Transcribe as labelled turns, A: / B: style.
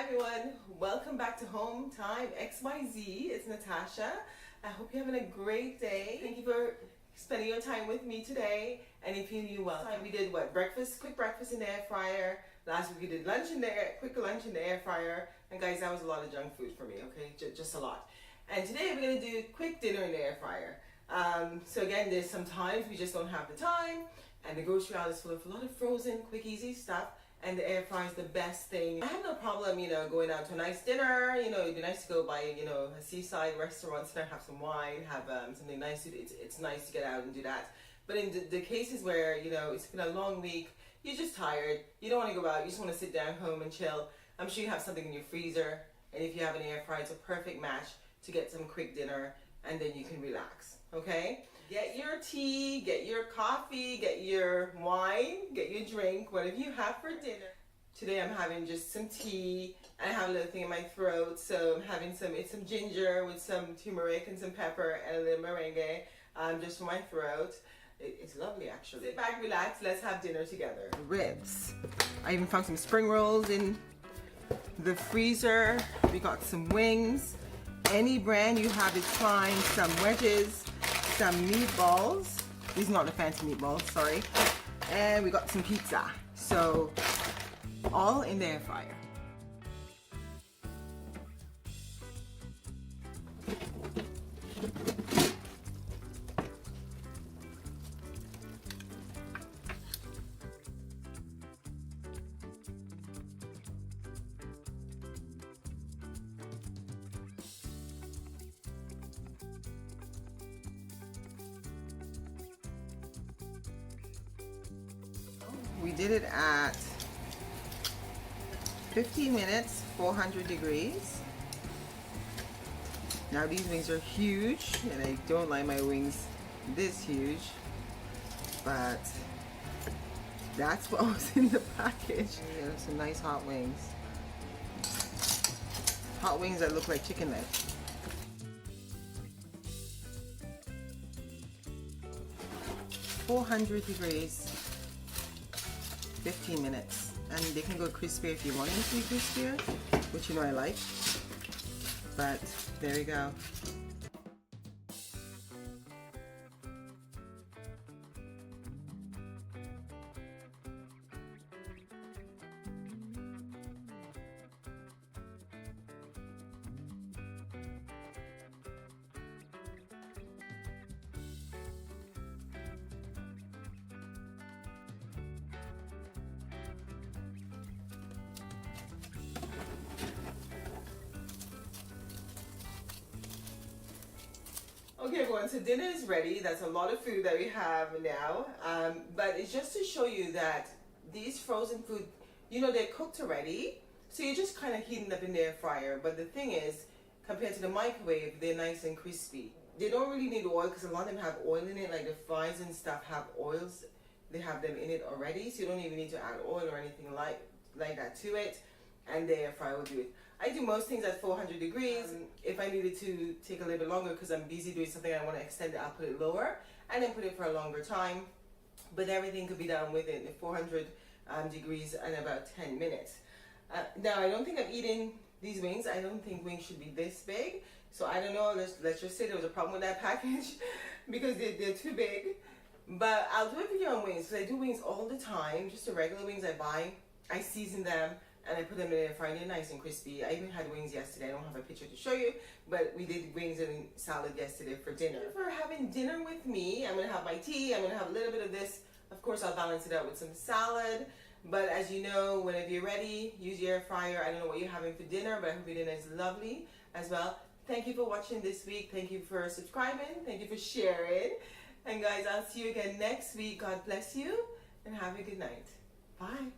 A: everyone, welcome back to Home Time XYZ. It's Natasha. I hope you're having a great day. Thank you for spending your time with me today. And if you knew, well, we did quick breakfast in the air fryer. Last week we did quick lunch in the air fryer. And guys, that was a lot of junk food for me, okay? Just a lot. And today we're gonna do quick dinner in the air fryer. So again, there's sometimes we just don't have the time, and the grocery aisle is full of a lot of frozen, quick, easy stuff. And the air fryer is the best thing. I have no problem, going out to a nice dinner. It'd be nice to go by, a seaside restaurant, sit there, have some wine, have something nice. It's nice to get out and do that. But in the cases where, it's been a long week, you're just tired, you don't want to go out, you just want to sit down home and chill. I'm sure you have something in your freezer. And if you have an air fryer, it's a perfect match to get some quick dinner, and then you can relax, okay? Get your tea, get your coffee, get your wine, get your drink, whatever you have for dinner. Today I'm having just some tea. I have a little thing in my throat, so I'm having some ginger with some turmeric and some pepper and a little merengue just for my throat. It's lovely, actually. Sit back, relax, let's have dinner together. Ribs. I even found some spring rolls in the freezer. We got some wings. Any brand you have is fine. Some wedges. Some meatballs. These are not the fancy meatballs, sorry. And we got some pizza. So, all in the air fryer. We did it at 15 minutes, 400 degrees. Now these wings are huge, and I don't like my wings this huge, but that's what was in the package. Yeah, some nice hot wings. Hot wings that look like chicken legs. (400 degrees). 15 minutes, and they can go crispier if you want them to be crispier, which I like, but there we go. Okay everyone, so dinner is ready. That's a lot of food that we have now, but it's just to show you that these frozen food, they're cooked already, so you're just kind of heating up in the air fryer. But the thing is, compared to the microwave, they're nice and crispy. They don't really need oil because a lot of them have oil in it, like the fries and stuff have oils. They have them in it already, so you don't even need to add oil or anything like that to it, and the air fryer will do it. I do most things at 400 degrees. If I needed to take a little bit longer because I'm busy doing something I want to extend it, I'll put it lower and then put it for a longer time. But everything could be done within the 400 degrees in about 10 minutes. Now, I don't think I'm eating these wings. I don't think wings should be this big. So I don't know, let's just say there was a problem with that package because they're too big. But I'll do a video on wings because I do wings all the time. Just the regular wings I buy. I season them and I put them in the air fryer. They're nice and crispy. I even had wings yesterday. I don't have a picture to show you, but we did wings and salad yesterday for dinner. For having dinner with me, I'm gonna have my tea. I'm gonna have a little bit of this. Of course, I'll balance it out with some salad. But as you know, whenever you're ready, use your air fryer. I don't know what you're having for dinner, but I hope your dinner is lovely as well. Thank you for watching this week. Thank you for subscribing. Thank you for sharing. And guys, I'll see you again next week. God bless you and have a good night. Bye.